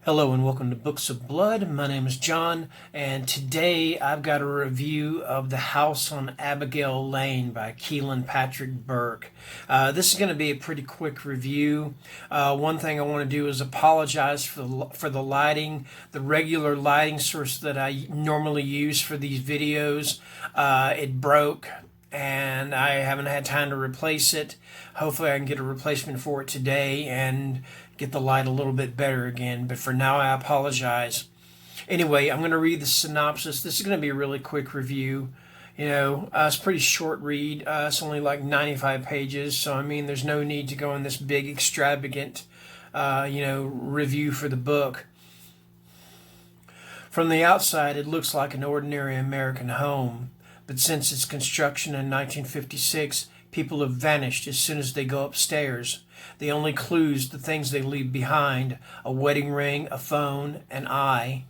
Hello and welcome to Books of Blood. My name is John, and today I've got a review of The House on Abigail Lane by Keelan Patrick Burke. This is going to be a pretty quick review. One thing I want to do is apologize for the lighting. The regular lighting source that I normally use for these videos, it broke, and I haven't had time to replace it. Hopefully I can get a replacement for it today and get the light a little bit better again, but for now I apologize. Anyway, I'm going to read the synopsis. This is going to be a really quick review. It's a pretty short read. It's only like 95 pages, so I mean there's no need to go in this big extravagant review for the book. From the outside it looks like an ordinary American home, but since its construction in 1956, people have vanished as soon as they go upstairs. The only clues, the things they leave behind: a wedding ring, a phone, an eye.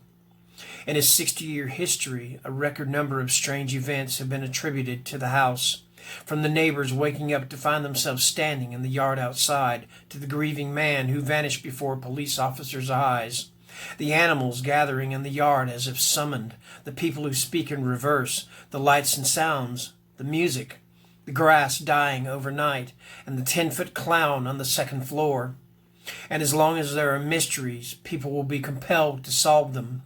In its 60-year history, a record number of strange events have been attributed to the house. From the neighbors waking up to find themselves standing in the yard outside, to the grieving man who vanished before a police officer's eyes. The animals gathering in the yard as if summoned, the people who speak in reverse, the lights and sounds, the music, the grass dying overnight, and the 10-foot clown on the second floor. And as long as there are mysteries, people will be compelled to solve them.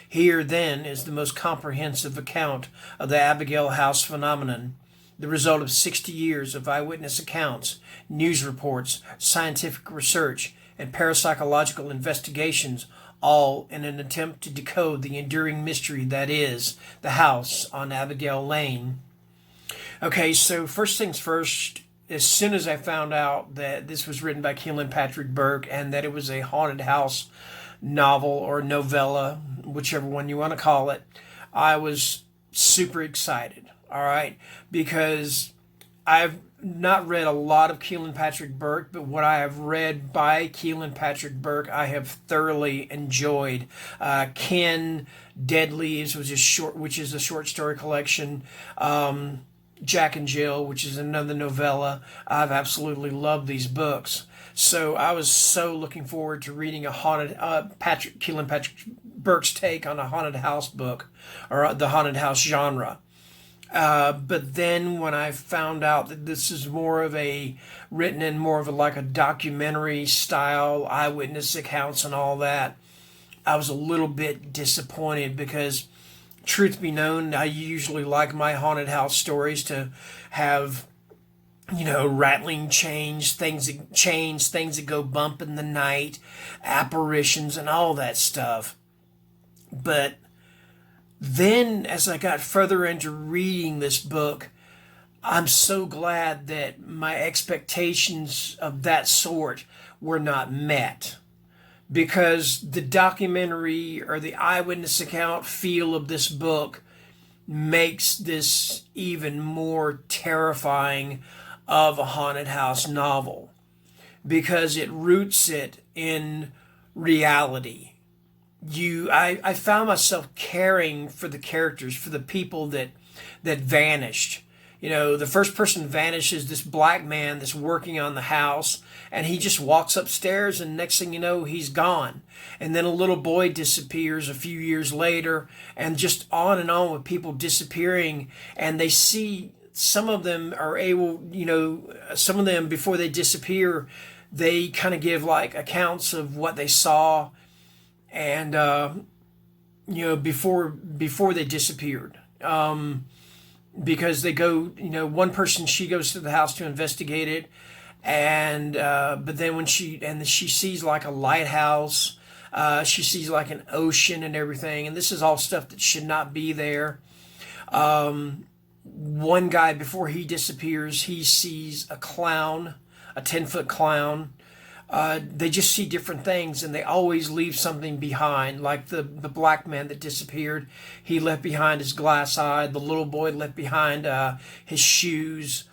Here, then, is the most comprehensive account of the Abigail House phenomenon, the result of 60 years of eyewitness accounts, news reports, scientific research, and parapsychological investigations, all in an attempt to decode the enduring mystery that is the house on Abigail Lane. Okay, so first things first, as soon as I found out that this was written by Keelan Patrick Burke and that it was a haunted house novel or novella, whichever one you want to call it, I was super excited, all right, because I've not read a lot of Keelan Patrick Burke, but what I have read by Keelan Patrick Burke, I have thoroughly enjoyed. Ken Dead Leaves, which is a short story collection. Jack and Jill, which is another novella. I've absolutely loved these books. So I was so looking forward to reading a Keelan Patrick Burke's take on a haunted house book, or the haunted house genre. But then when I found out that this is written in more of like a documentary style, eyewitness accounts and all that, I was a little bit disappointed because, truth be known, I usually like my haunted house stories to have, rattling things that go bump in the night, apparitions and all that stuff. But then as I got further into reading this book, I'm so glad that my expectations of that sort were not met, because the documentary or the eyewitness account feel of this book makes this even more terrifying of a haunted house novel, because it roots it in reality. I found myself caring for the characters, for the people that vanished. The first person vanishes, this black man that's working on the house, and he just walks upstairs, and next thing you know, he's gone. And then a little boy disappears a few years later, and just on and on with people disappearing. And they see, some of them are able, some of them, before they disappear, they kind of give like accounts of what they saw, and before they disappeared. Because they go, one person, she goes to the house to investigate it, and but then when she sees like a lighthouse, she sees like an ocean and everything, and this is all stuff that should not be there. One guy, before he disappears, he sees a clown, a 10-foot clown. They just see different things, and they always leave something behind. Like the black man that disappeared, he left behind his glass eye. The little boy left behind his shoes.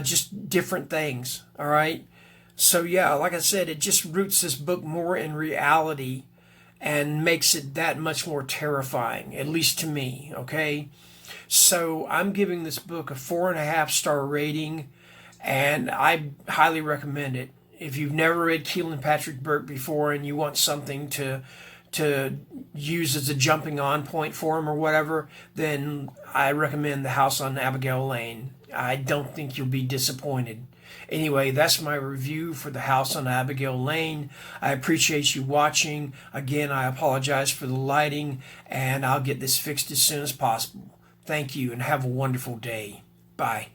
Just different things, all right? So yeah, like I said, it just roots this book more in reality and makes it that much more terrifying, at least to me, okay? So I'm giving this book a 4.5-star rating, and I highly recommend it. If you've never read Keelan Patrick Burke before and you want something to use as a jumping on point for him or whatever, then I recommend The House on Abigail Lane. I don't think you'll be disappointed. Anyway, that's my review for The House on Abigail Lane. I appreciate you watching. Again, I apologize for the lighting, and I'll get this fixed as soon as possible. Thank you, and have a wonderful day. Bye.